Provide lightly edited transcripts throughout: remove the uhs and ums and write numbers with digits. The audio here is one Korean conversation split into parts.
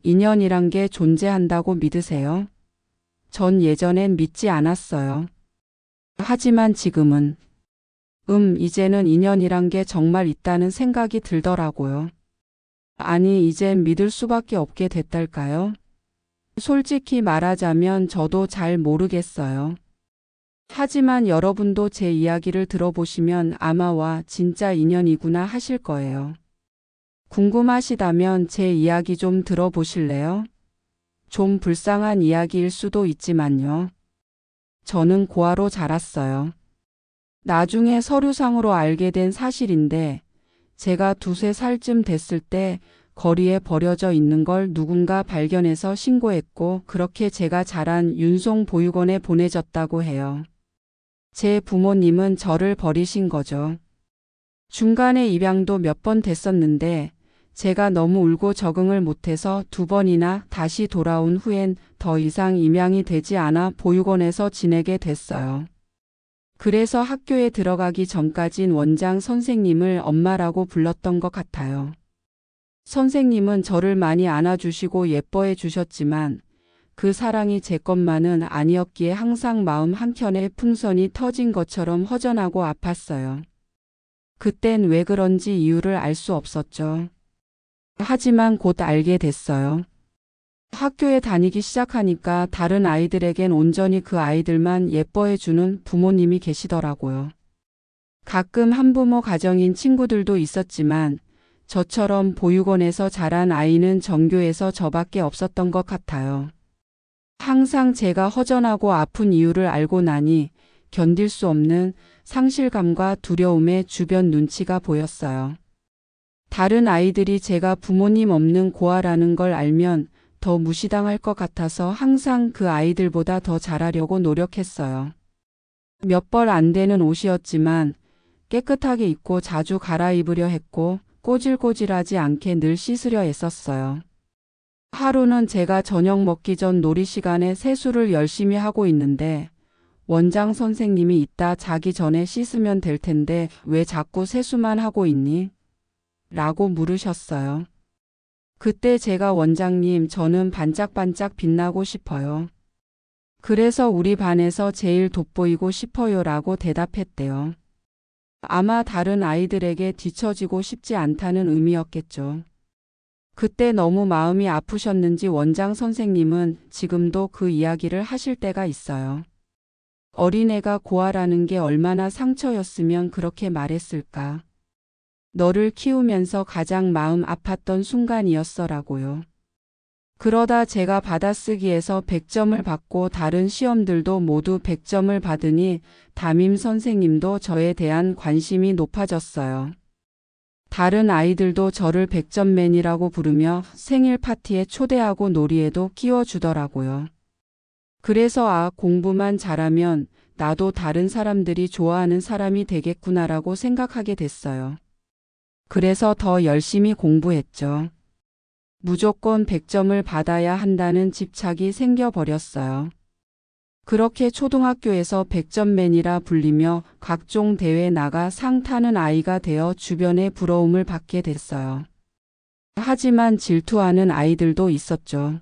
인연이란 게 존재한다고 믿으세요? 전 예전엔 믿지 않았어요. 하지만 지금은, 이제는 인연이란 게 정말 있다는 생각이 들더라고요. 아니, 이젠 믿을 수밖에 없게 됐달까요? 솔직히 말하자면 저도 잘 모르겠어요. 하지만 여러분도 제 이야기를 들어보시면 아마 와, 진짜 인연이구나 하실 거예요. 궁금하시다면 제 이야기 좀 들어보실래요? 좀 불쌍한 이야기일 수도 있지만요. 저는 고아로 자랐어요. 나중에 서류상으로 알게 된 사실인데 제가 2~3살쯤 됐을 때 거리에 버려져 있는 걸 누군가 발견해서 신고했고 그렇게 제가 자란 윤송 보육원에 보내졌다고 해요. 제 부모님은 저를 버리신 거죠. 중간에 입양도 몇 번 됐었는데 제가 너무 울고 적응을 못해서 2번이나 다시 돌아온 후엔 더 이상 입양이 되지 않아 보육원에서 지내게 됐어요. 그래서 학교에 들어가기 전까진 원장 선생님을 엄마라고 불렀던 것 같아요. 선생님은 저를 많이 안아주시고 예뻐해 주셨지만 그 사랑이 제 것만은 아니었기에 항상 마음 한켠에 풍선이 터진 것처럼 허전하고 아팠어요. 그땐 왜 그런지 이유를 알 수 없었죠. 하지만 곧 알게 됐어요. 학교에 다니기 시작하니까 다른 아이들에겐 온전히 그 아이들만 예뻐해주는 부모님이 계시더라고요. 가끔 한부모 가정인 친구들도 있었지만 저처럼 보육원에서 자란 아이는 전교에서 저밖에 없었던 것 같아요. 항상 제가 허전하고 아픈 이유를 알고 나니 견딜 수 없는 상실감과 두려움에 주변 눈치가 보였어요. 다른 아이들이 제가 부모님 없는 고아라는 걸 알면 더 무시당할 것 같아서 항상 그 아이들보다 더 잘하려고 노력했어요. 몇 벌 안 되는 옷이었지만 깨끗하게 입고 자주 갈아입으려 했고 꼬질꼬질하지 않게 늘 씻으려 애썼어요. 하루는 제가 저녁 먹기 전 놀이 시간에 세수를 열심히 하고 있는데 원장 선생님이 이따 자기 전에 씻으면 될 텐데 왜 자꾸 세수만 하고 있니? 라고 물으셨어요. 그때 제가 원장님, 저는 반짝반짝 빛나고 싶어요. 그래서 우리 반에서 제일 돋보이고 싶어요 라고 대답했대요. 아마 다른 아이들에게 뒤처지고 싶지 않다는 의미였겠죠. 그때 너무 마음이 아프셨는지 원장 선생님은 지금도 그 이야기를 하실 때가 있어요. 어린애가 고아라는 게 얼마나 상처였으면 그렇게 말했을까. 너를 키우면서 가장 마음 아팠던 순간이었어라고요. 그러다 제가 받아쓰기에서 100점을 받고 다른 시험들도 모두 100점을 받으니 담임 선생님도 저에 대한 관심이 높아졌어요. 다른 아이들도 저를 100점맨이라고 부르며 생일 파티에 초대하고 놀이에도 끼워주더라고요. 그래서 공부만 잘하면 나도 다른 사람들이 좋아하는 사람이 되겠구나라고 생각하게 됐어요. 그래서 더 열심히 공부했죠. 무조건 100점을 받아야 한다는 집착이 생겨버렸어요. 그렇게 초등학교에서 100점맨이라 불리며 각종 대회에 나가 상 타는 아이가 되어 주변의 부러움을 받게 됐어요. 하지만 질투하는 아이들도 있었죠.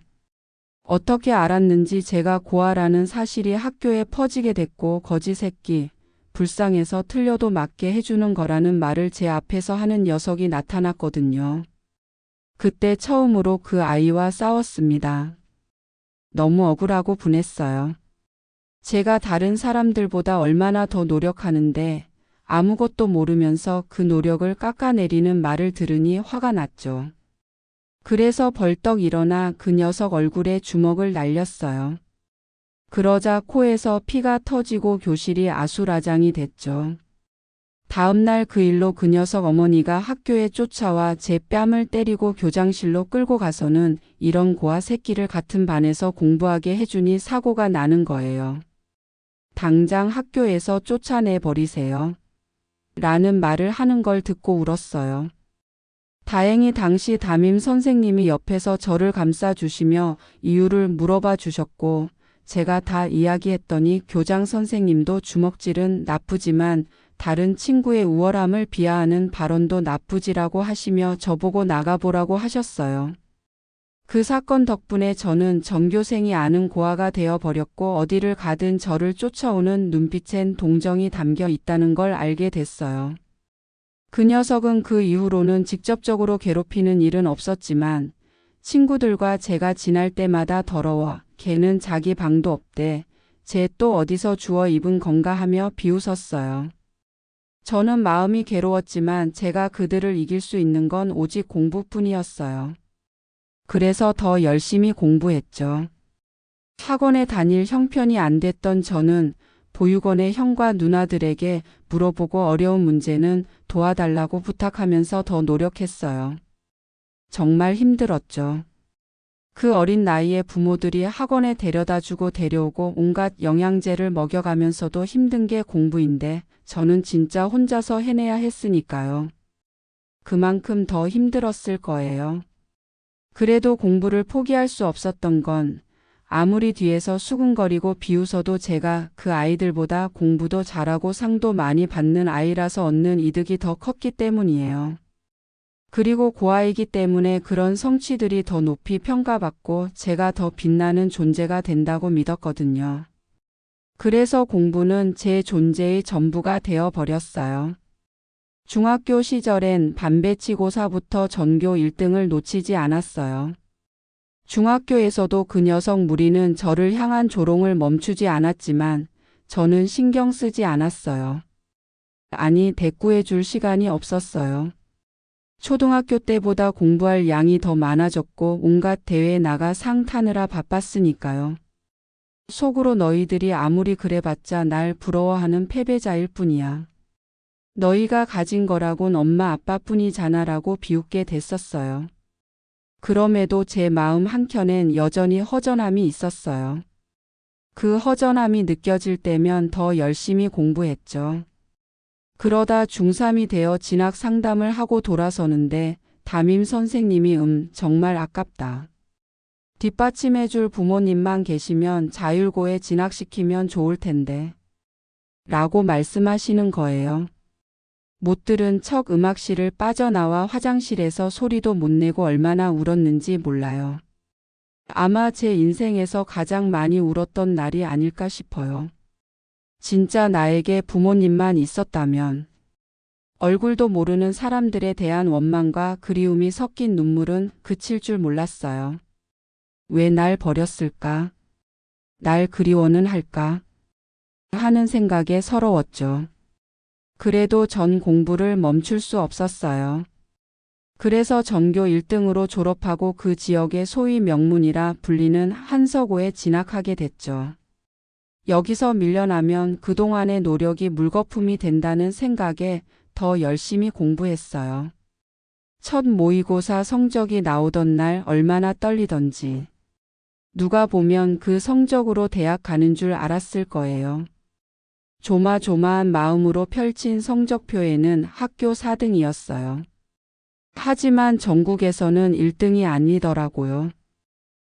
어떻게 알았는지 제가 고아라는 사실이 학교에 퍼지게 됐고 거지 새끼, 불쌍해서 틀려도 맞게 해주는 거라는 말을 제 앞에서 하는 녀석이 나타났거든요. 그때 처음으로 그 아이와 싸웠습니다. 너무 억울하고 분했어요. 제가 다른 사람들보다 얼마나 더 노력하는데 아무것도 모르면서 그 노력을 깎아내리는 말을 들으니 화가 났죠. 그래서 벌떡 일어나 그 녀석 얼굴에 주먹을 날렸어요. 그러자 코에서 피가 터지고 교실이 아수라장이 됐죠. 다음날 그 일로 그 녀석 어머니가 학교에 쫓아와 제 뺨을 때리고 교장실로 끌고 가서는 이런 고아 새끼를 같은 반에서 공부하게 해주니 사고가 나는 거예요. 당장 학교에서 쫓아내 버리세요. 라는 말을 하는 걸 듣고 울었어요. 다행히 당시 담임 선생님이 옆에서 저를 감싸주시며 이유를 물어봐 주셨고 제가 다 이야기했더니 교장 선생님도 주먹질은 나쁘지만 다른 친구의 우월함을 비하하는 발언도 나쁘지라고 하시며 저보고 나가보라고 하셨어요. 그 사건 덕분에 저는 전교생이 아는 고아가 되어버렸고 어디를 가든 저를 쫓아오는 눈빛엔 동정이 담겨 있다는 걸 알게 됐어요. 그 녀석은 그 이후로는 직접적으로 괴롭히는 일은 없었지만 친구들과 제가 지날 때마다 더러워, 걔는 자기 방도 없대, 쟤 또 어디서 주워 입은 건가 하며 비웃었어요. 저는 마음이 괴로웠지만 제가 그들을 이길 수 있는 건 오직 공부뿐이었어요. 그래서 더 열심히 공부했죠. 학원에 다닐 형편이 안 됐던 저는 보육원의 형과 누나들에게 물어보고 어려운 문제는 도와달라고 부탁하면서 더 노력했어요. 정말 힘들었죠. 그 어린 나이에 부모들이 학원에 데려다주고 데려오고 온갖 영양제를 먹여가면서도 힘든 게 공부인데 저는 진짜 혼자서 해내야 했으니까요. 그만큼 더 힘들었을 거예요. 그래도 공부를 포기할 수 없었던 건 아무리 뒤에서 수군거리고 비웃어도 제가 그 아이들보다 공부도 잘하고 상도 많이 받는 아이라서 얻는 이득이 더 컸기 때문이에요. 그리고 고아이기 때문에 그런 성취들이 더 높이 평가받고 제가 더 빛나는 존재가 된다고 믿었거든요. 그래서 공부는 제 존재의 전부가 되어버렸어요. 중학교 시절엔 반배치고사부터 전교 1등을 놓치지 않았어요. 중학교에서도 그 녀석 무리는 저를 향한 조롱을 멈추지 않았지만 저는 신경 쓰지 않았어요. 아니, 대꾸해 줄 시간이 없었어요. 초등학교 때보다 공부할 양이 더 많아졌고 온갖 대회에 나가 상 타느라 바빴으니까요. 속으로 너희들이 아무리 그래봤자 날 부러워하는 패배자일 뿐이야. 너희가 가진 거라곤 엄마 아빠뿐이잖아라고 비웃게 됐었어요. 그럼에도 제 마음 한켠엔 여전히 허전함이 있었어요. 그 허전함이 느껴질 때면 더 열심히 공부했죠. 그러다 중3이 되어 진학 상담을 하고 돌아서는데 담임 선생님이 정말 아깝다. 뒷받침해줄 부모님만 계시면 자율고에 진학시키면 좋을 텐데. 라고 말씀하시는 거예요. 못 들은 척 음악실을 빠져나와 화장실에서 소리도 못 내고 얼마나 울었는지 몰라요. 아마 제 인생에서 가장 많이 울었던 날이 아닐까 싶어요. 진짜 나에게 부모님만 있었다면. 얼굴도 모르는 사람들에 대한 원망과 그리움이 섞인 눈물은 그칠 줄 몰랐어요. 왜 날 버렸을까? 날 그리워는 할까? 하는 생각에 서러웠죠. 그래도 전 공부를 멈출 수 없었어요. 그래서 전교 1등으로 졸업하고 그 지역의 소위 명문이라 불리는 한서고에 진학하게 됐죠. 여기서 밀려나면 그동안의 노력이 물거품이 된다는 생각에 더 열심히 공부했어요. 첫 모의고사 성적이 나오던 날 얼마나 떨리던지. 누가 보면 그 성적으로 대학 가는 줄 알았을 거예요. 조마조마한 마음으로 펼친 성적표에는 학교 4등이었어요. 하지만 전국에서는 1등이 아니더라고요.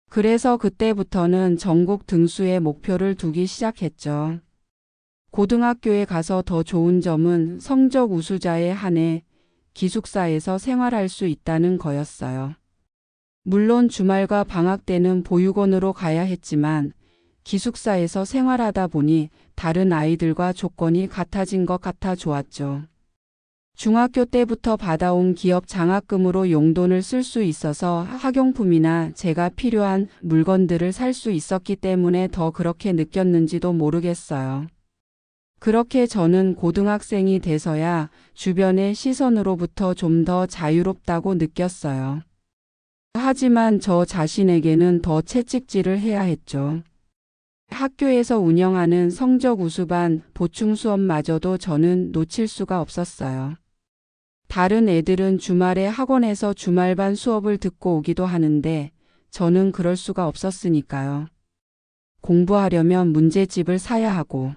그래서 그때부터는 전국 등수에 목표를 두기 시작했죠. 고등학교에 가서 더 좋은 점은 성적 우수자에 한해 기숙사에서 생활할 수 있다는 거였어요. 물론 주말과 방학 때는 보육원으로 가야 했지만 기숙사에서 생활하다 보니 다른 아이들과 조건이 같아진 것 같아 좋았죠. 중학교 때부터 받아온 기업 장학금으로 용돈을 쓸 수 있어서 학용품이나 제가 필요한 물건들을 살 수 있었기 때문에 더 그렇게 느꼈는지도 모르겠어요. 그렇게 저는 고등학생이 돼서야 주변의 시선으로부터 좀 더 자유롭다고 느꼈어요. 하지만 저 자신에게는 더 채찍질을 해야 했죠. 학교에서 운영하는 성적 우수반 보충 수업마저도 저는 놓칠 수가 없었어요. 다른 애들은 주말에 학원에서 주말반 수업을 듣고 오기도 하는데 저는 그럴 수가 없었으니까요. 공부하려면 문제집을 사야 하고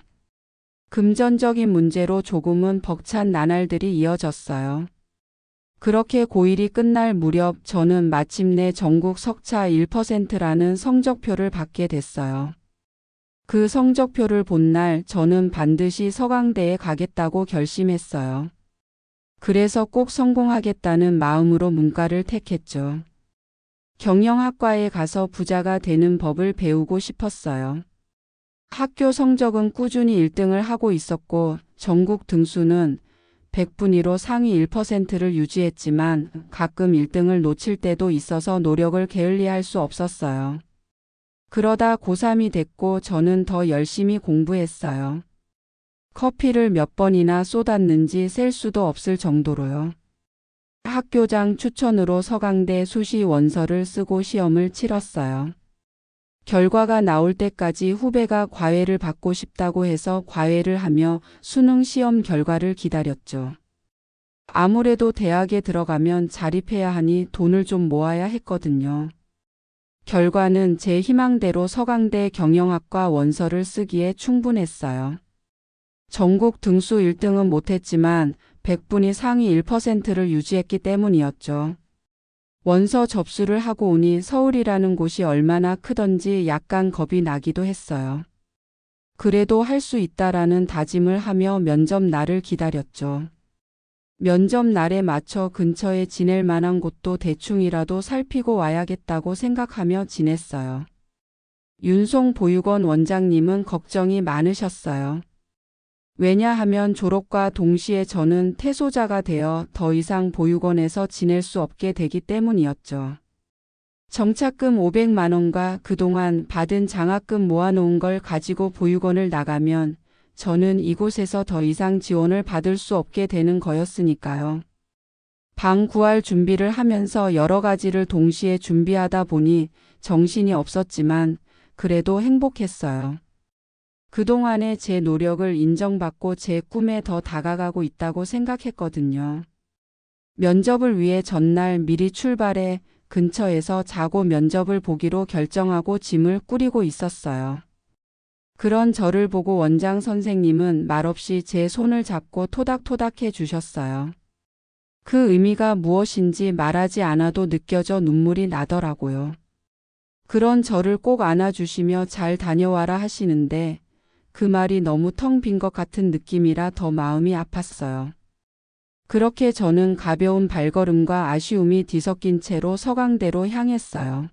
금전적인 문제로 조금은 벅찬 나날들이 이어졌어요. 그렇게 고1이 끝날 무렵 저는 마침내 전국 석차 1%라는 성적표를 받게 됐어요. 그 성적표를 본 날 저는 반드시 서강대에 가겠다고 결심했어요. 그래서 꼭 성공하겠다는 마음으로 문과를 택했죠. 경영학과에 가서 부자가 되는 법을 배우고 싶었어요. 학교 성적은 꾸준히 1등을 하고 있었고 전국 등수는 100분위로 상위 1%를 유지했지만 가끔 1등을 놓칠 때도 있어서 노력을 게을리할 수 없었어요. 그러다 고3이 됐고 저는 더 열심히 공부했어요. 커피를 몇 번이나 쏟았는지 셀 수도 없을 정도로요. 학교장 추천으로 서강대 수시 원서를 쓰고 시험을 치렀어요. 결과가 나올 때까지 후배가 과외를 받고 싶다고 해서 과외를 하며 수능 시험 결과를 기다렸죠. 아무래도 대학에 들어가면 자립해야 하니 돈을 좀 모아야 했거든요. 결과는 제 희망대로 서강대 경영학과 원서를 쓰기에 충분했어요. 전국 등수 1등은 못했지만 100분위 상위 1%를 유지했기 때문이었죠. 원서 접수를 하고 오니 서울이라는 곳이 얼마나 크던지 약간 겁이 나기도 했어요. 그래도 할 수 있다라는 다짐을 하며 면접 날을 기다렸죠. 면접 날에 맞춰 근처에 지낼 만한 곳도 대충이라도 살피고 와야겠다고 생각하며 지냈어요. 윤송 보육원 원장님은 걱정이 많으셨어요. 왜냐하면 졸업과 동시에 저는 퇴소자가 되어 더 이상 보육원에서 지낼 수 없게 되기 때문이었죠. 정착금 500만 원과 그동안 받은 장학금 모아놓은 걸 가지고 보육원을 나가면 저는 이곳에서 더 이상 지원을 받을 수 없게 되는 거였으니까요. 방 구할 준비를 하면서 여러 가지를 동시에 준비하다 보니 정신이 없었지만 그래도 행복했어요. 그동안의 제 노력을 인정받고 제 꿈에 더 다가가고 있다고 생각했거든요. 면접을 위해 전날 미리 출발해 근처에서 자고 면접을 보기로 결정하고 짐을 꾸리고 있었어요. 그런 저를 보고 원장 선생님은 말없이 제 손을 잡고 토닥토닥 해 주셨어요. 그 의미가 무엇인지 말하지 않아도 느껴져 눈물이 나더라고요. 그런 저를 꼭 안아주시며 잘 다녀와라 하시는데 그 말이 너무 텅 빈 것 같은 느낌이라 더 마음이 아팠어요. 그렇게 저는 가벼운 발걸음과 아쉬움이 뒤섞인 채로 서강대로 향했어요.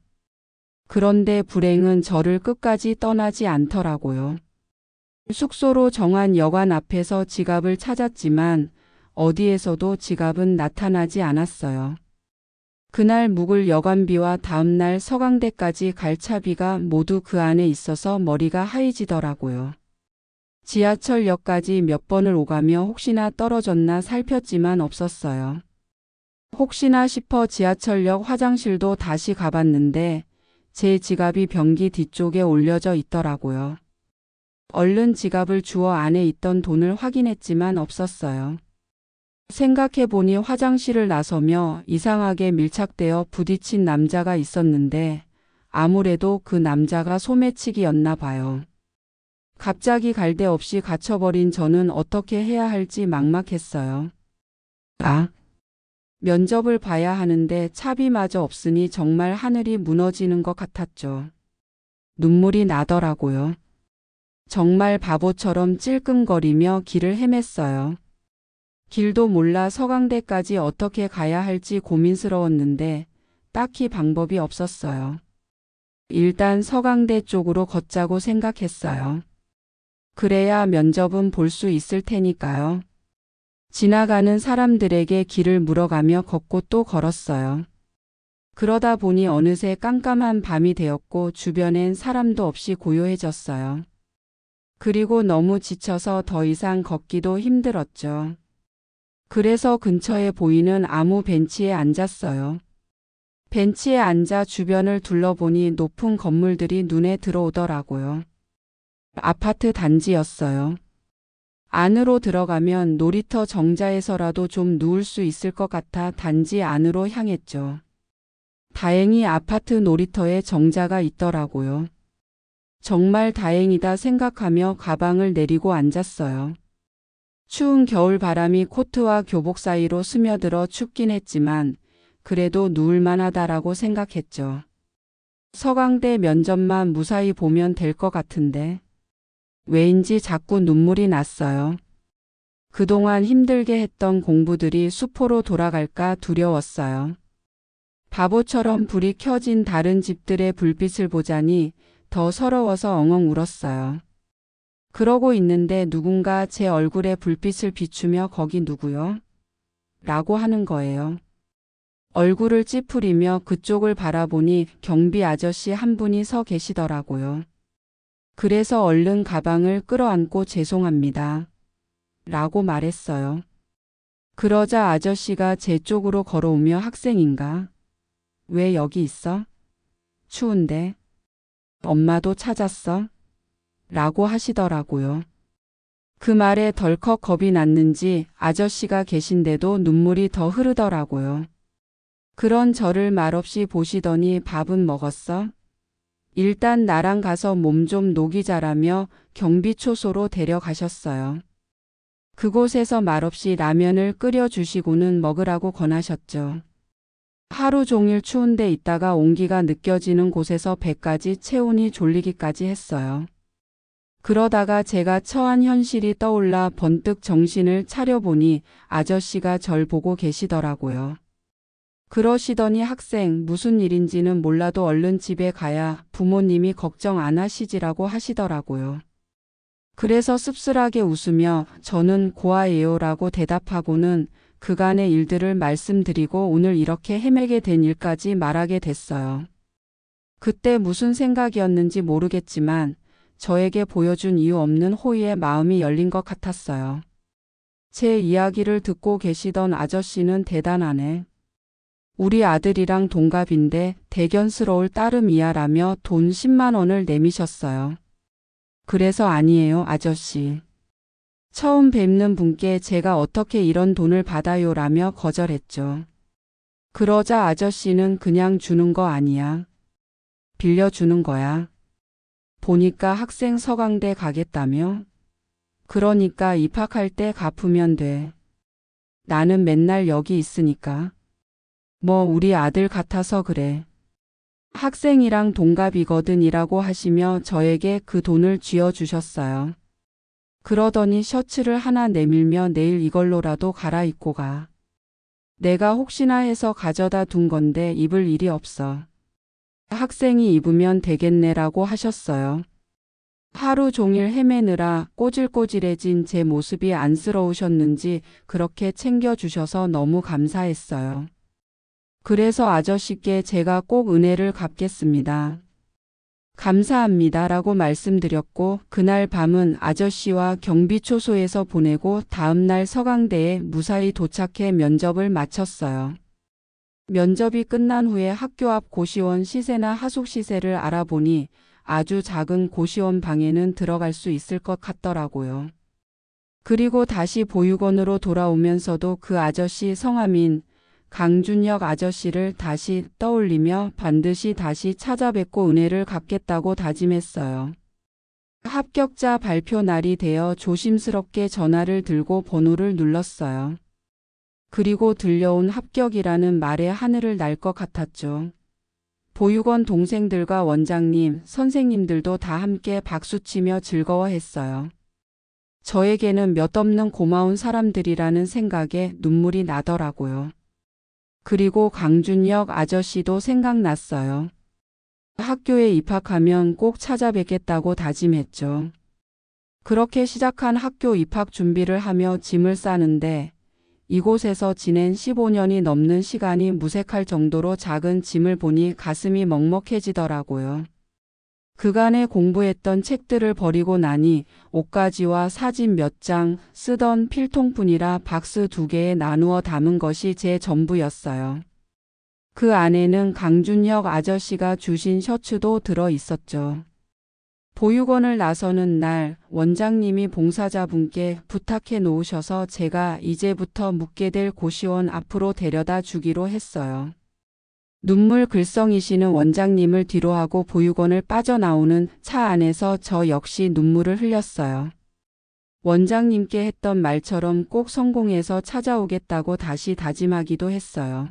그런데 불행은 저를 끝까지 떠나지 않더라고요. 숙소로 정한 여관 앞에서 지갑을 찾았지만 어디에서도 지갑은 나타나지 않았어요. 그날 묵을 여관비와 다음날 서강대까지 갈 차비가 모두 그 안에 있어서 머리가 하얘지더라고요. 지하철역까지 몇 번을 오가며 혹시나 떨어졌나 살폈지만 없었어요. 혹시나 싶어 지하철역 화장실도 다시 가봤는데 제 지갑이 변기 뒤쪽에 올려져 있더라고요. 얼른 지갑을 주워 안에 있던 돈을 확인했지만 없었어요. 생각해보니 화장실을 나서며 이상하게 밀착되어 부딪힌 남자가 있었는데 아무래도 그 남자가 소매치기였나 봐요. 갑자기 갈데 없이 갇혀버린 저는 어떻게 해야 할지 막막했어요. 면접을 봐야 하는데 차비마저 없으니 정말 하늘이 무너지는 것 같았죠. 눈물이 나더라고요. 정말 바보처럼 찔끔거리며 길을 헤맸어요. 길도 몰라 서강대까지 어떻게 가야 할지 고민스러웠는데 딱히 방법이 없었어요. 일단 서강대 쪽으로 걷자고 생각했어요. 그래야 면접은 볼 수 있을 테니까요. 지나가는 사람들에게 길을 물어가며 걷고 또 걸었어요. 그러다 보니 어느새 깜깜한 밤이 되었고 주변엔 사람도 없이 고요해졌어요. 그리고 너무 지쳐서 더 이상 걷기도 힘들었죠. 그래서 근처에 보이는 아무 벤치에 앉았어요. 벤치에 앉아 주변을 둘러보니 높은 건물들이 눈에 들어오더라고요. 아파트 단지였어요. 안으로 들어가면 놀이터 정자에서라도 좀 누울 수 있을 것 같아 단지 안으로 향했죠. 다행히 아파트 놀이터에 정자가 있더라고요. 정말 다행이다 생각하며 가방을 내리고 앉았어요. 추운 겨울 바람이 코트와 교복 사이로 스며들어 춥긴 했지만 그래도 누울만 하다라고 생각했죠. 서강대 면접만 무사히 보면 될 것 같은데 왜인지 자꾸 눈물이 났어요. 그동안 힘들게 했던 공부들이 수포로 돌아갈까 두려웠어요. 바보처럼 불이 켜진 다른 집들의 불빛을 보자니 더 서러워서 엉엉 울었어요. 그러고 있는데 누군가 제 얼굴에 불빛을 비추며 거기 누구요? 라고 하는 거예요. 얼굴을 찌푸리며 그쪽을 바라보니 경비 아저씨 한 분이 서 계시더라고요. 그래서 얼른 가방을 끌어안고 죄송합니다. 라고 말했어요. 그러자 아저씨가 제 쪽으로 걸어오며 학생인가? 왜 여기 있어? 추운데. 엄마도 찾았어? 라고 하시더라고요. 그 말에 덜컥 겁이 났는지 아저씨가 계신데도 눈물이 더 흐르더라고요. 그런 저를 말없이 보시더니 밥은 먹었어? 일단 나랑 가서 몸 좀 녹이자라며 경비초소로 데려가셨어요. 그곳에서 말없이 라면을 끓여주시고는 먹으라고 권하셨죠. 하루 종일 추운데 있다가 온기가 느껴지는 곳에서 배까지 채우니 졸리기까지 했어요. 그러다가 제가 처한 현실이 떠올라 번뜩 정신을 차려보니 아저씨가 절 보고 계시더라고요. 그러시더니 학생 무슨 일인지는 몰라도 얼른 집에 가야 부모님이 걱정 안 하시지라고 하시더라고요. 그래서 씁쓸하게 웃으며 저는 고아예요라고 대답하고는 그간의 일들을 말씀드리고 오늘 이렇게 헤매게 된 일까지 말하게 됐어요. 그때 무슨 생각이었는지 모르겠지만 저에게 보여준 이유 없는 호의의 마음이 열린 것 같았어요. 제 이야기를 듣고 계시던 아저씨는 대단하네. 우리 아들이랑 동갑인데 대견스러울 따름이야 라며 돈 10만 원을 내미셨어요. 그래서 아니에요, 아저씨. 처음 뵙는 분께 제가 어떻게 이런 돈을 받아요 라며 거절했죠. 그러자 아저씨는 그냥 주는 거 아니야. 빌려주는 거야. 보니까 학생 서강대 가겠다며? 그러니까 입학할 때 갚으면 돼. 나는 맨날 여기 있으니까. 뭐 우리 아들 같아서 그래. 학생이랑 동갑이거든 이라고 하시며 저에게 그 돈을 쥐어주셨어요. 그러더니 셔츠를 하나 내밀며 내일 이걸로라도 갈아입고 가. 내가 혹시나 해서 가져다 둔 건데 입을 일이 없어. 학생이 입으면 되겠네라고 하셨어요. 하루 종일 헤매느라 꼬질꼬질해진 제 모습이 안쓰러우셨는지 그렇게 챙겨주셔서 너무 감사했어요. 그래서 아저씨께 제가 꼭 은혜를 갚겠습니다. 감사합니다 라고 말씀드렸고 그날 밤은 아저씨와 경비초소에서 보내고 다음날 서강대에 무사히 도착해 면접을 마쳤어요. 면접이 끝난 후에 학교 앞 고시원 시세나 하숙 시세를 알아보니 아주 작은 고시원 방에는 들어갈 수 있을 것 같더라고요. 그리고 다시 보육원으로 돌아오면서도 그 아저씨 성함인 강준혁 아저씨를 다시 떠올리며 반드시 다시 찾아뵙고 은혜를 갚겠다고 다짐했어요. 합격자 발표 날이 되어 조심스럽게 전화를 들고 번호를 눌렀어요. 그리고 들려온 합격이라는 말에 하늘을 날 것 같았죠. 보육원 동생들과 원장님, 선생님들도 다 함께 박수치며 즐거워했어요. 저에게는 몇 없는 고마운 사람들이라는 생각에 눈물이 나더라고요. 그리고 강준혁 아저씨도 생각났어요. 학교에 입학하면 꼭 찾아뵙겠다고 다짐했죠. 그렇게 시작한 학교 입학 준비를 하며 짐을 싸는데 이곳에서 지낸 15년이 넘는 시간이 무색할 정도로 작은 짐을 보니 가슴이 먹먹해지더라고요. 그간에 공부했던 책들을 버리고 나니 옷가지와 사진 몇 장, 쓰던 필통뿐이라 박스 2개에 나누어 담은 것이 제 전부였어요. 그 안에는 강준혁 아저씨가 주신 셔츠도 들어 있었죠. 보육원을 나서는 날 원장님이 봉사자분께 부탁해 놓으셔서 제가 이제부터 묵게 될 고시원 앞으로 데려다 주기로 했어요. 눈물 글썽이시는 원장님을 뒤로하고 보육원을 빠져나오는 차 안에서 저 역시 눈물을 흘렸어요. 원장님께 했던 말처럼 꼭 성공해서 찾아오겠다고 다시 다짐하기도 했어요.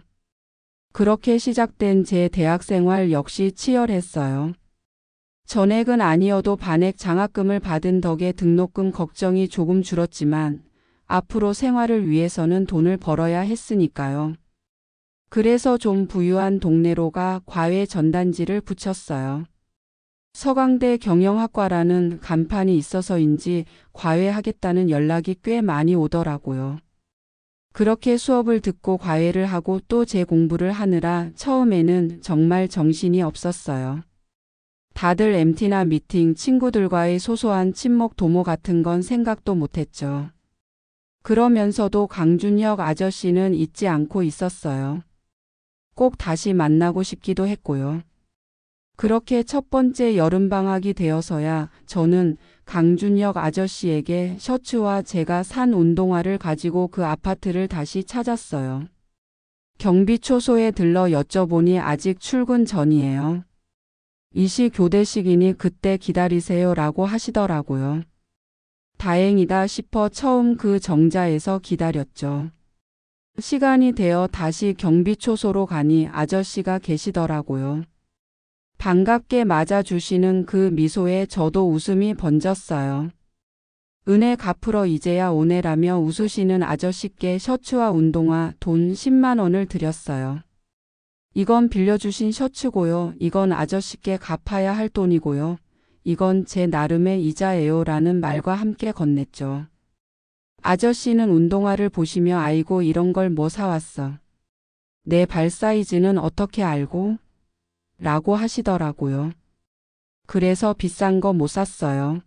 그렇게 시작된 제 대학생활 역시 치열했어요. 전액은 아니어도 반액 장학금을 받은 덕에 등록금 걱정이 조금 줄었지만 앞으로 생활을 위해서는 돈을 벌어야 했으니까요. 그래서 좀 부유한 동네로가 과외 전단지를 붙였어요. 서강대 경영학과라는 간판이 있어서인지 과외하겠다는 연락이 꽤 많이 오더라고요. 그렇게 수업을 듣고 과외를 하고 또 제 공부를 하느라 처음에는 정말 정신이 없었어요. 다들 MT나 미팅, 친구들과의 소소한 친목 도모 같은 건 생각도 못했죠. 그러면서도 강준혁 아저씨는 잊지 않고 있었어요. 꼭 다시 만나고 싶기도 했고요. 그렇게 첫 번째 여름방학이 되어서야 저는 강준혁 아저씨에게 셔츠와 제가 산 운동화를 가지고 그 아파트를 다시 찾았어요. 경비초소에 들러 여쭤보니 아직 출근 전이에요. 이시 교대식이니 그때 기다리세요 라고 하시더라고요. 다행이다 싶어 처음 그 정자에서 기다렸죠. 시간이 되어 다시 경비초소로 가니 아저씨가 계시더라고요. 반갑게 맞아주시는 그 미소에 저도 웃음이 번졌어요. 은혜 갚으러 이제야 오네라며 웃으시는 아저씨께 셔츠와 운동화 돈 10만 원을 드렸어요. 이건 빌려주신 셔츠고요. 이건 아저씨께 갚아야 할 돈이고요. 이건 제 나름의 이자예요 라는 말과 함께 건넸죠. 아저씨는 운동화를 보시며 아이고 이런 걸 뭐 사왔어. 내 발 사이즈는 어떻게 알고? 라고 하시더라고요. 그래서 비싼 거 못 샀어요.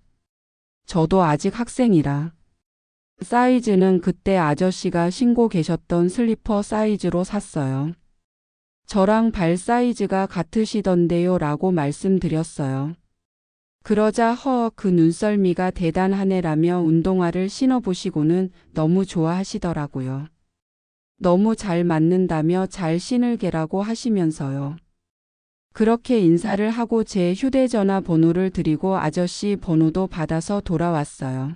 저도 아직 학생이라. 사이즈는 그때 아저씨가 신고 계셨던 슬리퍼 사이즈로 샀어요. 저랑 발 사이즈가 같으시던데요 라고 말씀드렸어요. 그러자 그 눈썰미가 대단하네라며 운동화를 신어보시고는 너무 좋아하시더라고요. 너무 잘 맞는다며 잘 신을게라고 하시면서요. 그렇게 인사를 하고 제 휴대전화 번호를 드리고 아저씨 번호도 받아서 돌아왔어요.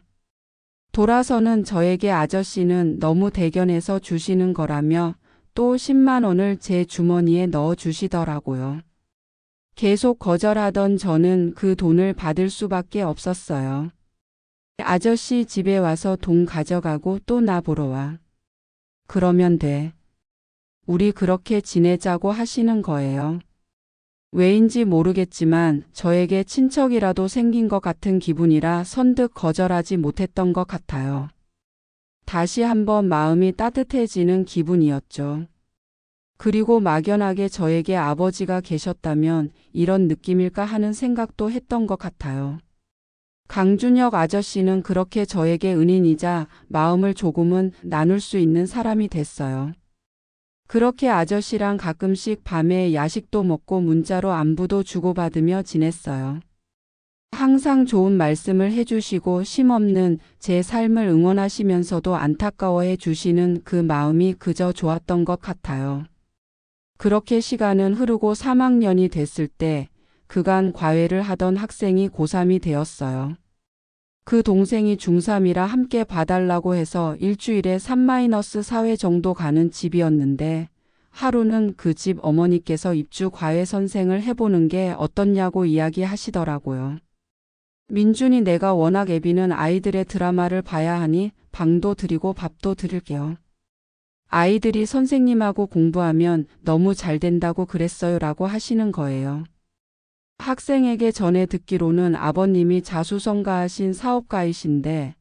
돌아서는 저에게 아저씨는 너무 대견해서 주시는 거라며 또 10만 원을 제 주머니에 넣어 주시더라고요. 계속 거절하던 저는 그 돈을 받을 수밖에 없었어요. 아저씨 집에 와서 돈 가져가고 또 나 보러 와. 그러면 돼. 우리 그렇게 지내자고 하시는 거예요. 왜인지 모르겠지만 저에게 친척이라도 생긴 것 같은 기분이라 선뜻 거절하지 못했던 것 같아요. 다시 한번 마음이 따뜻해지는 기분이었죠. 그리고 막연하게 저에게 아버지가 계셨다면 이런 느낌일까 하는 생각도 했던 것 같아요. 강준혁 아저씨는 그렇게 저에게 은인이자 마음을 조금은 나눌 수 있는 사람이 됐어요. 그렇게 아저씨랑 가끔씩 밤에 야식도 먹고 문자로 안부도 주고받으며 지냈어요. 항상 좋은 말씀을 해주시고 쉼없는 제 삶을 응원하시면서도 안타까워해 주시는 그 마음이 그저 좋았던 것 같아요. 그렇게 시간은 흐르고 3학년이 됐을 때 그간 과외를 하던 학생이 고3이 되었어요. 그 동생이 중3이라 함께 봐달라고 해서 일주일에 3-4회 정도 가는 집이었는데 하루는 그 집 어머니께서 입주 과외 선생을 해보는 게 어떻냐고 이야기하시더라고요. 민준이 내가 워낙 애비는 아이들의 드라마를 봐야 하니 방도 드리고 밥도 드릴게요. 아이들이 선생님하고 공부하면 너무 잘 된다고 그랬어요 라고 하시는 거예요. 학생에게 전해 듣기로는 아버님이 자수성가하신 사업가이신데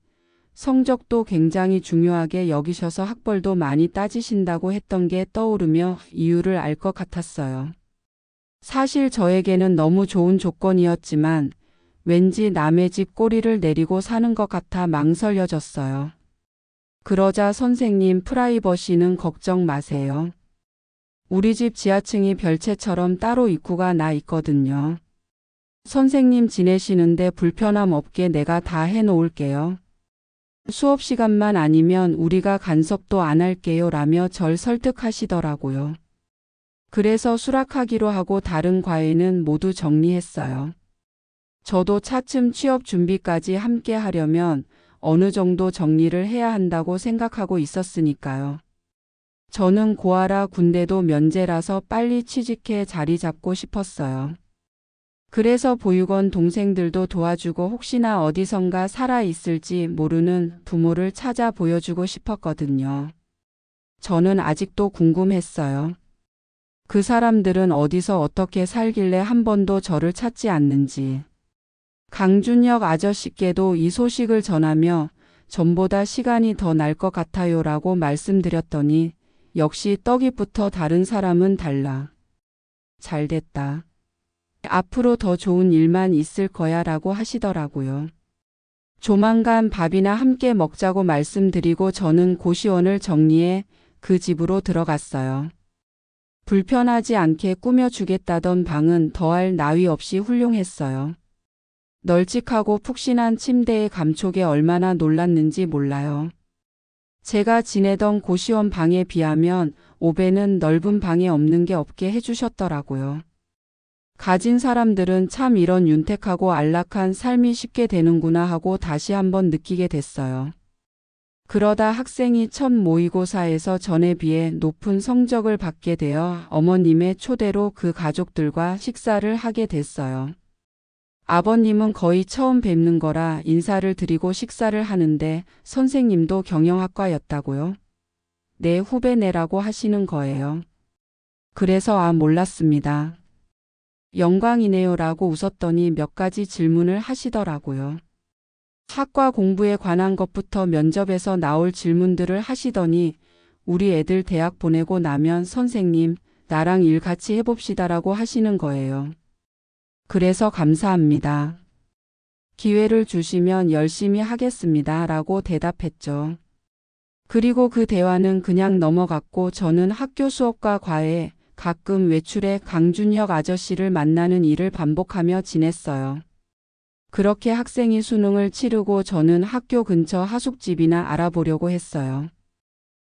성적도 굉장히 중요하게 여기셔서 학벌도 많이 따지신다고 했던 게 떠오르며 이유를 알 것 같았어요. 사실 저에게는 너무 좋은 조건이었지만 왠지 남의 집 꼬리를 내리고 사는 것 같아 망설여졌어요. 그러자 선생님 프라이버시는 걱정 마세요. 우리 집 지하층이 별채처럼 따로 입구가 나 있거든요. 선생님 지내시는데 불편함 없게 내가 다 해놓을게요. 수업 시간만 아니면 우리가 간섭도 안 할게요 라며 절 설득하시더라고요. 그래서 수락하기로 하고 다른 과외는 모두 정리했어요. 저도 차츰 취업 준비까지 함께 하려면 어느 정도 정리를 해야 한다고 생각하고 있었으니까요. 저는 고아라 군대도 면제라서 빨리 취직해 자리 잡고 싶었어요. 그래서 보육원 동생들도 도와주고 혹시나 어디선가 살아 있을지 모르는 부모를 찾아 보여주고 싶었거든요. 저는 아직도 궁금했어요. 그 사람들은 어디서 어떻게 살길래 한 번도 저를 찾지 않는지. 강준혁 아저씨께도 이 소식을 전하며 전보다 시간이 더 날 것 같아요라고 말씀드렸더니 역시 떡잎부터 다른 사람은 달라. 잘됐다. 앞으로 더 좋은 일만 있을 거야 라고 하시더라고요. 조만간 밥이나 함께 먹자고 말씀드리고 저는 고시원을 정리해 그 집으로 들어갔어요. 불편하지 않게 꾸며주겠다던 방은 더할 나위 없이 훌륭했어요. 널찍하고 푹신한 침대의 감촉에 얼마나 놀랐는지 몰라요. 제가 지내던 고시원 방에 비하면 5배는 넓은 방에 없는 게 없게 해주셨더라고요. 가진 사람들은 참 이런 윤택하고 안락한 삶이 쉽게 되는구나 하고 다시 한번 느끼게 됐어요. 그러다 학생이 첫 모의고사에서 전에 비해 높은 성적을 받게 되어 어머님의 초대로 그 가족들과 식사를 하게 됐어요. 아버님은 거의 처음 뵙는 거라 인사를 드리고 식사를 하는데 선생님도 경영학과였다고요? 내 후배네라고 하시는 거예요. 그래서 몰랐습니다. 영광이네요 라고 웃었더니 몇 가지 질문을 하시더라고요. 학과 공부에 관한 것부터 면접에서 나올 질문들을 하시더니 우리 애들 대학 보내고 나면 선생님 나랑 일 같이 해봅시다라고 하시는 거예요. 그래서 감사합니다. 기회를 주시면 열심히 하겠습니다 라고 대답했죠. 그리고 그 대화는 그냥 넘어갔고 저는 학교 수업과 과외, 가끔 외출해 강준혁 아저씨를 만나는 일을 반복하며 지냈어요. 그렇게 학생이 수능을 치르고 저는 학교 근처 하숙집이나 알아보려고 했어요.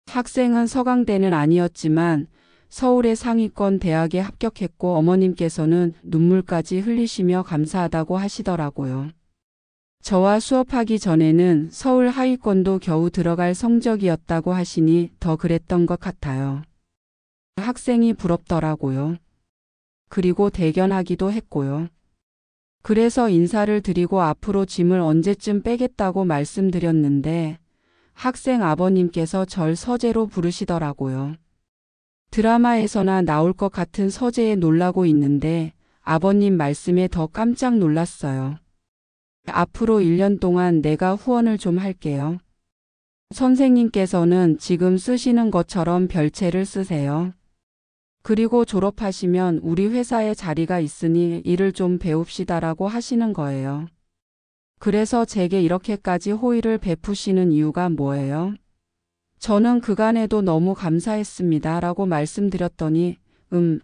학생은 서강대는 아니었지만 서울의 상위권 대학에 합격했고 어머님께서는 눈물까지 흘리시며 감사하다고 하시더라고요. 저와 수업하기 전에는 서울 하위권도 겨우 들어갈 성적이었다고 하시니 더 그랬던 것 같아요. 학생이 부럽더라고요. 그리고 대견하기도 했고요. 그래서 인사를 드리고 앞으로 짐을 언제쯤 빼겠다고 말씀드렸는데 학생 아버님께서 절 서재로 부르시더라고요. 드라마에서나 나올 것 같은 서재에 놀라고 있는데 아버님 말씀에 더 깜짝 놀랐어요. 앞으로 1년 동안 내가 후원을 좀 할게요. 선생님께서는 지금 쓰시는 것처럼 별채를 쓰세요. 그리고 졸업하시면 우리 회사에 자리가 있으니 일을 좀 배웁시다라고 하시는 거예요. 그래서 제게 이렇게까지 호의를 베푸시는 이유가 뭐예요? 저는 그간에도 너무 감사했습니다 라고 말씀드렸더니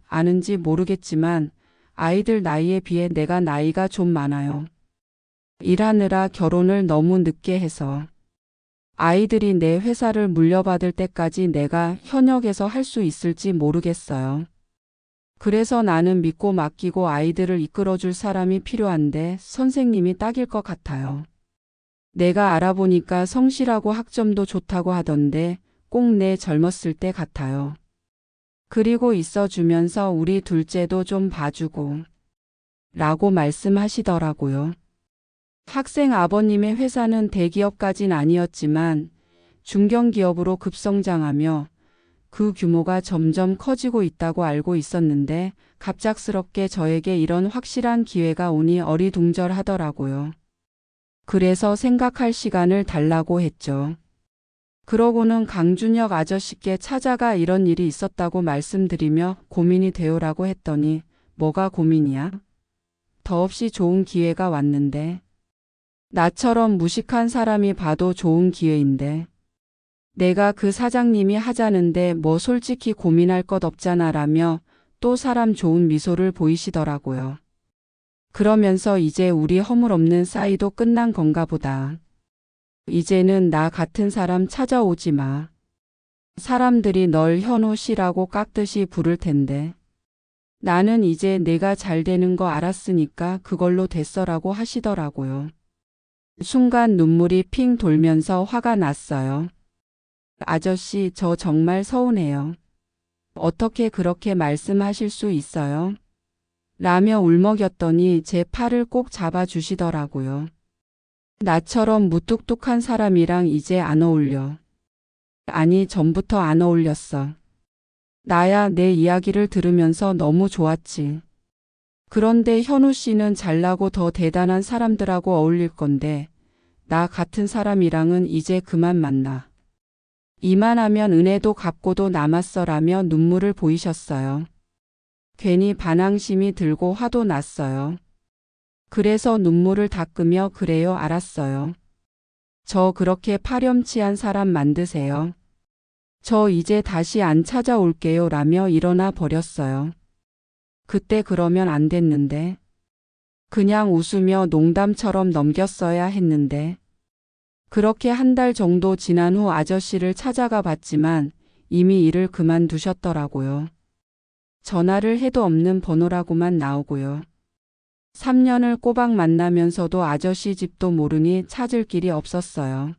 아는지 모르겠지만 아이들 나이에 비해 내가 나이가 좀 많아요. 일하느라 결혼을 너무 늦게 해서 아이들이 내 회사를 물려받을 때까지 내가 현역에서 할 수 있을지 모르겠어요. 그래서 나는 믿고 맡기고 아이들을 이끌어줄 사람이 필요한데 선생님이 딱일 것 같아요. 내가 알아보니까 성실하고 학점도 좋다고 하던데 꼭 내 젊었을 때 같아요. 그리고 있어주면서 우리 둘째도 좀 봐주고 라고 말씀하시더라고요. 학생 아버님의 회사는 대기업까진 아니었지만 중견기업으로 급성장하며 그 규모가 점점 커지고 있다고 알고 있었는데 갑작스럽게 저에게 이런 확실한 기회가 오니 어리둥절하더라고요. 그래서 생각할 시간을 달라고 했죠. 그러고는 강준혁 아저씨께 찾아가 이런 일이 있었다고 말씀드리며 고민이 되오라고 했더니 뭐가 고민이야? 더없이 좋은 기회가 왔는데. 나처럼 무식한 사람이 봐도 좋은 기회인데. 내가 그 사장님이 하자는데 뭐 솔직히 고민할 것 없잖아 라며 또 사람 좋은 미소를 보이시더라고요. 그러면서 이제 우리 허물없는 싸이도 끝난 건가 보다. 이제는 나 같은 사람 찾아오지 마. 사람들이 널 현우 씨라고 깍듯이 부를 텐데. 나는 이제 내가 잘 되는 거 알았으니까 그걸로 됐어라고 하시더라고요. 순간 눈물이 핑 돌면서 화가 났어요. 아저씨, 저 정말 서운해요. 어떻게 그렇게 말씀하실 수 있어요? 라며 울먹였더니 제 팔을 꼭 잡아주시더라고요. 나처럼 무뚝뚝한 사람이랑 이제 안 어울려. 아니, 전부터 안 어울렸어. 나야 내 이야기를 들으면서 너무 좋았지. 그런데 현우 씨는 잘나고 더 대단한 사람들하고 어울릴 건데 나 같은 사람이랑은 이제 그만 만나. 이만하면 은혜도 갚고도 남았어라며 눈물을 보이셨어요. 괜히 반항심이 들고 화도 났어요. 그래서 눈물을 닦으며 그래요, 알았어요. 저 그렇게 파렴치한 사람 만드세요. 저 이제 다시 안 찾아올게요 라며 일어나 버렸어요. 그때 그러면 안 됐는데. 그냥 웃으며 농담처럼 넘겼어야 했는데. 그렇게 한 달 정도 지난 후 아저씨를 찾아가 봤지만 이미 일을 그만두셨더라고요. 전화를 해도 없는 번호라고만 나오고요. 3년을 꼬박 만나면서도 아저씨 집도 모르니 찾을 길이 없었어요.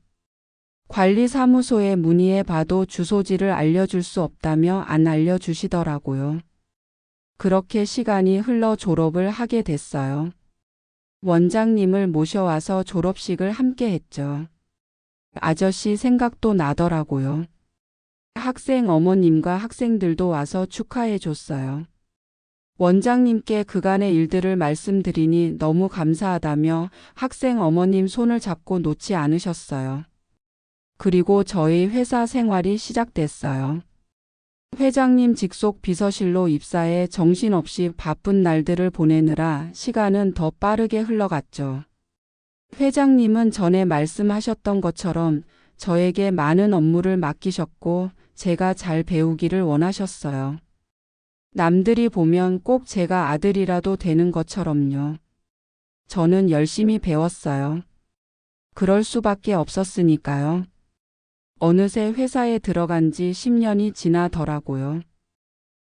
관리사무소에 문의해 봐도 주소지를 알려줄 수 없다며 안 알려주시더라고요. 그렇게 시간이 흘러 졸업을 하게 됐어요. 원장님을 모셔와서 졸업식을 함께 했죠. 아저씨 생각도 나더라고요. 학생 어머님과 학생들도 와서 축하해 줬어요. 원장님께 그간의 일들을 말씀드리니 너무 감사하다며 학생 어머님 손을 잡고 놓지 않으셨어요. 그리고 저희 회사 생활이 시작됐어요. 회장님 직속 비서실로 입사해 정신없이 바쁜 날들을 보내느라 시간은 더 빠르게 흘러갔죠. 회장님은 전에 말씀하셨던 것처럼 저에게 많은 업무를 맡기셨고 제가 잘 배우기를 원하셨어요. 남들이 보면 꼭 제가 아들이라도 되는 것처럼요. 저는 열심히 배웠어요. 그럴 수밖에 없었으니까요. 어느새 회사에 들어간 지 10년이 지나더라고요.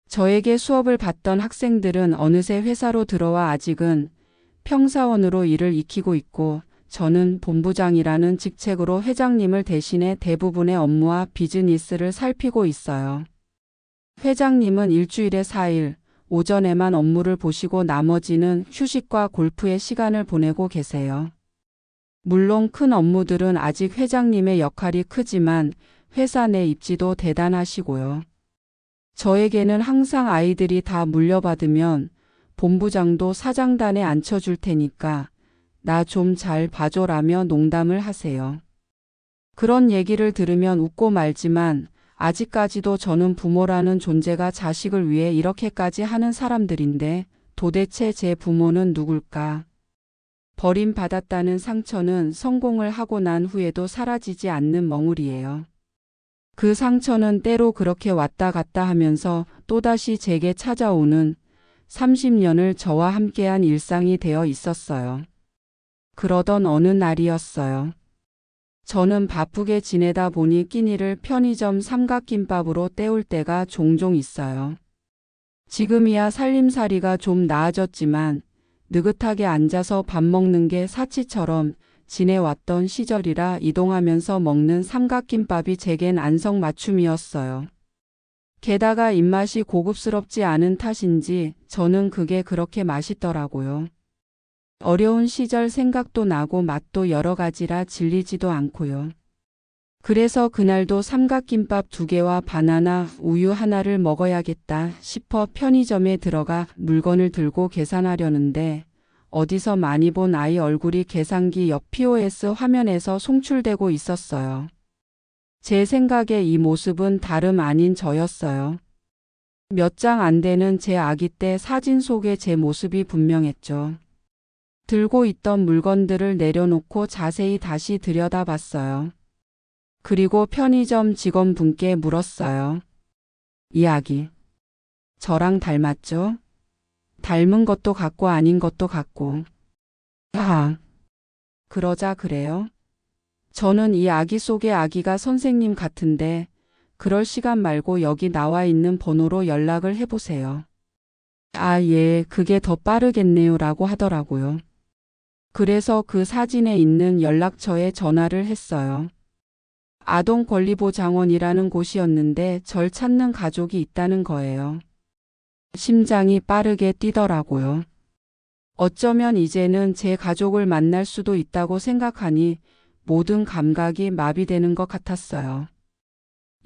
저에게 수업을 받던 학생들은 어느새 회사로 들어와 아직은 평사원으로 일을 익히고 있고 저는 본부장이라는 직책으로 회장님을 대신해 대부분의 업무와 비즈니스를 살피고 있어요. 회장님은 일주일에 4일, 오전에만 업무를 보시고 나머지는 휴식과 골프에 시간을 보내고 계세요. 물론 큰 업무들은 아직 회장님의 역할이 크지만 회사 내 입지도 대단하시고요. 저에게는 항상 아이들이 다 물려받으면 본부장도 사장단에 앉혀줄 테니까 나 좀 잘 봐줘라며 농담을 하세요. 그런 얘기를 들으면 웃고 말지만 아직까지도 저는 부모라는 존재가 자식을 위해 이렇게까지 하는 사람들인데 도대체 제 부모는 누굴까? 버림받았다는 상처는 성공을 하고 난 후에도 사라지지 않는 멍울이에요. 그 상처는 때로 그렇게 왔다 갔다 하면서 또다시 제게 찾아오는 30년을 저와 함께한 일상이 되어 있었어요. 그러던 어느 날이었어요. 저는 바쁘게 지내다 보니 끼니를 편의점 삼각김밥으로 때울 때가 종종 있어요. 지금이야 살림살이가 좀 나아졌지만 느긋하게 앉아서 밥 먹는 게 사치처럼 지내왔던 시절이라 이동하면서 먹는 삼각김밥이 제겐 안성맞춤이었어요. 게다가 입맛이 고급스럽지 않은 탓인지 저는 그게 그렇게 맛있더라고요. 어려운 시절 생각도 나고 맛도 여러 가지라 질리지도 않고요. 그래서 그날도 삼각김밥 2개와 바나나, 우유 하나를 먹어야겠다 싶어 편의점에 들어가 물건을 들고 계산하려는데 어디서 많이 본 아이 얼굴이 계산기 옆 POS 화면에서 송출되고 있었어요. 제 생각에 이 모습은 다름 아닌 저였어요. 몇 장 안 되는 제 아기 때 사진 속에 제 모습이 분명했죠. 들고 있던 물건들을 내려놓고 자세히 다시 들여다봤어요. 그리고 편의점 직원분께 물었어요. 이 아기, 저랑 닮았죠? 닮은 것도 같고 아닌 것도 같고. 아, 그러자 그래요? 저는 이 아기 속의 아기가 선생님 같은데 그럴 시간 말고 여기 나와 있는 번호로 연락을 해보세요. 아, 예, 그게 더 빠르겠네요 라고 하더라고요. 그래서 그 사진에 있는 연락처에 전화를 했어요. 아동권리보장원이라는 곳이었는데 절 찾는 가족이 있다는 거예요. 심장이 빠르게 뛰더라고요. 어쩌면 이제는 제 가족을 만날 수도 있다고 생각하니 모든 감각이 마비되는 것 같았어요.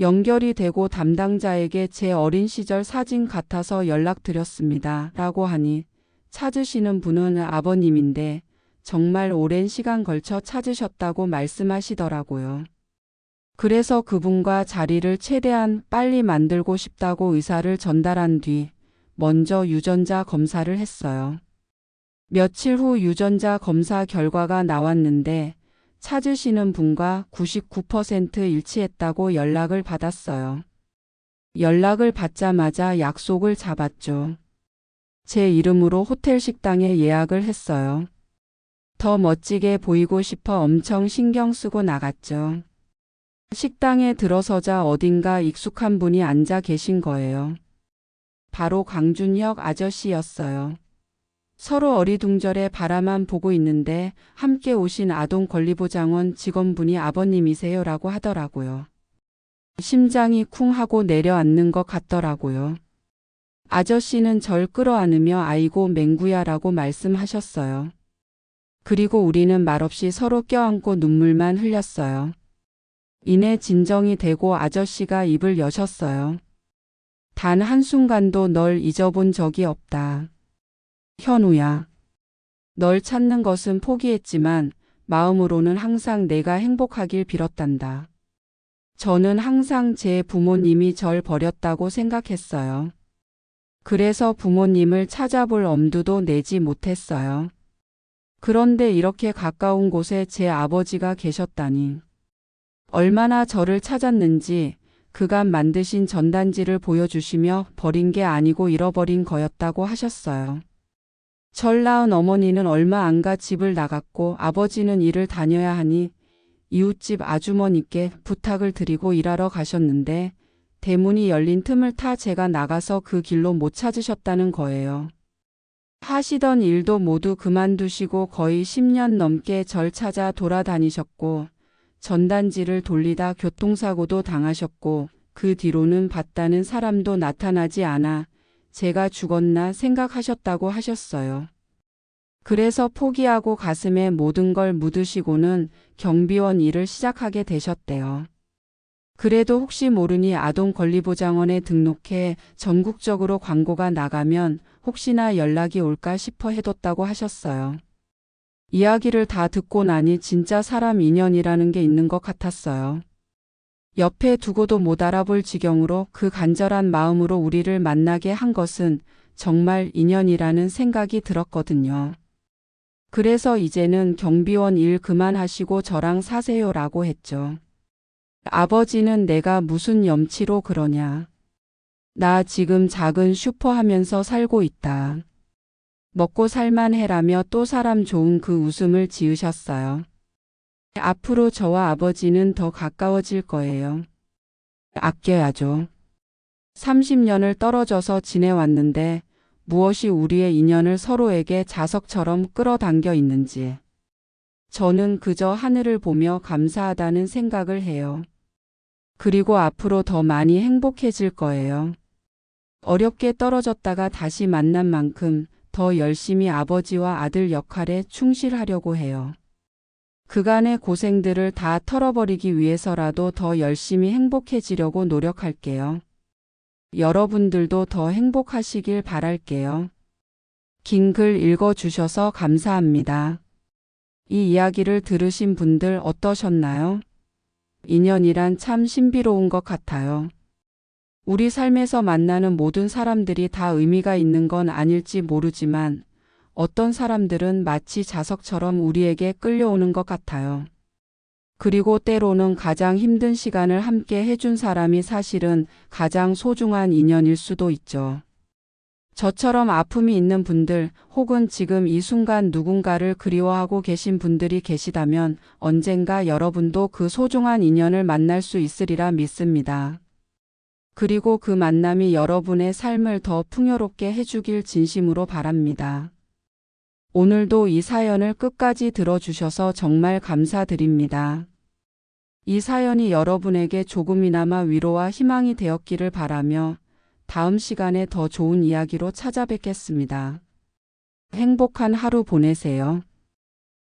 연결이 되고 담당자에게 제 어린 시절 사진 같아서 연락드렸습니다. 라고 하니 찾으시는 분은 아버님인데 정말 오랜 시간 걸쳐 찾으셨다고 말씀하시더라고요. 그래서 그분과 자리를 최대한 빨리 만들고 싶다고 의사를 전달한 뒤 먼저 유전자 검사를 했어요. 며칠 후 유전자 검사 결과가 나왔는데 찾으시는 분과 99% 일치했다고 연락을 받았어요. 연락을 받자마자 약속을 잡았죠. 제 이름으로 호텔 식당에 예약을 했어요. 더 멋지게 보이고 싶어 엄청 신경 쓰고 나갔죠. 식당에 들어서자 어딘가 익숙한 분이 앉아 계신 거예요. 바로 강준혁 아저씨였어요. 서로 어리둥절해 바라만 보고 있는데 함께 오신 아동권리보장원 직원분이 아버님이세요라고 하더라고요. 심장이 쿵 하고 내려앉는 것 같더라고요. 아저씨는 절 끌어안으며 아이고 맹구야라고 말씀하셨어요. 그리고 우리는 말없이 서로 껴안고 눈물만 흘렸어요. 이내 진정이 되고 아저씨가 입을 여셨어요. 단 한순간도 널 잊어본 적이 없다. 현우야. 널 찾는 것은 포기했지만 마음으로는 항상 내가 행복하길 빌었단다. 저는 항상 제 부모님이 절 버렸다고 생각했어요. 그래서 부모님을 찾아볼 엄두도 내지 못했어요. 그런데 이렇게 가까운 곳에 제 아버지가 계셨다니. 얼마나 저를 찾았는지 그간 만드신 전단지를 보여주시며 버린 게 아니고 잃어버린 거였다고 하셨어요. 절 낳은 어머니는 얼마 안 가 집을 나갔고 아버지는 일을 다녀야 하니 이웃집 아주머니께 부탁을 드리고 일하러 가셨는데 대문이 열린 틈을 타 제가 나가서 그 길로 못 찾으셨다는 거예요. 하시던 일도 모두 그만두시고 거의 10년 넘게 절 찾아 돌아다니셨고 전단지를 돌리다 교통사고도 당하셨고 그 뒤로는 봤다는 사람도 나타나지 않아 제가 죽었나 생각하셨다고 하셨어요. 그래서 포기하고 가슴에 모든 걸 묻으시고는 경비원 일을 시작하게 되셨대요. 그래도 혹시 모르니 아동권리보장원에 등록해 전국적으로 광고가 나가면 혹시나 연락이 올까 싶어 해뒀다고 하셨어요. 이야기를 다 듣고 나니 진짜 사람 인연이라는 게 있는 것 같았어요. 옆에 두고도 못 알아볼 지경으로 그 간절한 마음으로 우리를 만나게 한 것은 정말 인연이라는 생각이 들었거든요. 그래서 이제는 경비원 일 그만하시고 저랑 사세요라고 했죠. 아버지는 내가 무슨 염치로 그러냐. 나 지금 작은 슈퍼 하면서 살고 있다. 먹고 살만해라며 또 사람 좋은 그 웃음을 지으셨어요. 앞으로 저와 아버지는 더 가까워질 거예요. 아껴야죠. 30년을 떨어져서 지내왔는데 무엇이 우리의 인연을 서로에게 자석처럼 끌어당겨 있는지. 저는 그저 하늘을 보며 감사하다는 생각을 해요. 그리고 앞으로 더 많이 행복해질 거예요. 어렵게 떨어졌다가 다시 만난 만큼 더 열심히 아버지와 아들 역할에 충실하려고 해요. 그간의 고생들을 다 털어버리기 위해서라도 더 열심히 행복해지려고 노력할게요. 여러분들도 더 행복하시길 바랄게요. 긴 글 읽어주셔서 감사합니다. 이 이야기를 들으신 분들 어떠셨나요? 인연이란 참 신비로운 것 같아요. 우리 삶에서 만나는 모든 사람들이 다 의미가 있는 건 아닐지 모르지만 어떤 사람들은 마치 자석처럼 우리에게 끌려오는 것 같아요. 그리고 때로는 가장 힘든 시간을 함께 해준 사람이 사실은 가장 소중한 인연일 수도 있죠. 저처럼 아픔이 있는 분들 혹은 지금 이 순간 누군가를 그리워하고 계신 분들이 계시다면 언젠가 여러분도 그 소중한 인연을 만날 수 있으리라 믿습니다. 그리고 그 만남이 여러분의 삶을 더 풍요롭게 해주길 진심으로 바랍니다. 오늘도 이 사연을 끝까지 들어주셔서 정말 감사드립니다. 이 사연이 여러분에게 조금이나마 위로와 희망이 되었기를 바라며 다음 시간에 더 좋은 이야기로 찾아뵙겠습니다. 행복한 하루 보내세요.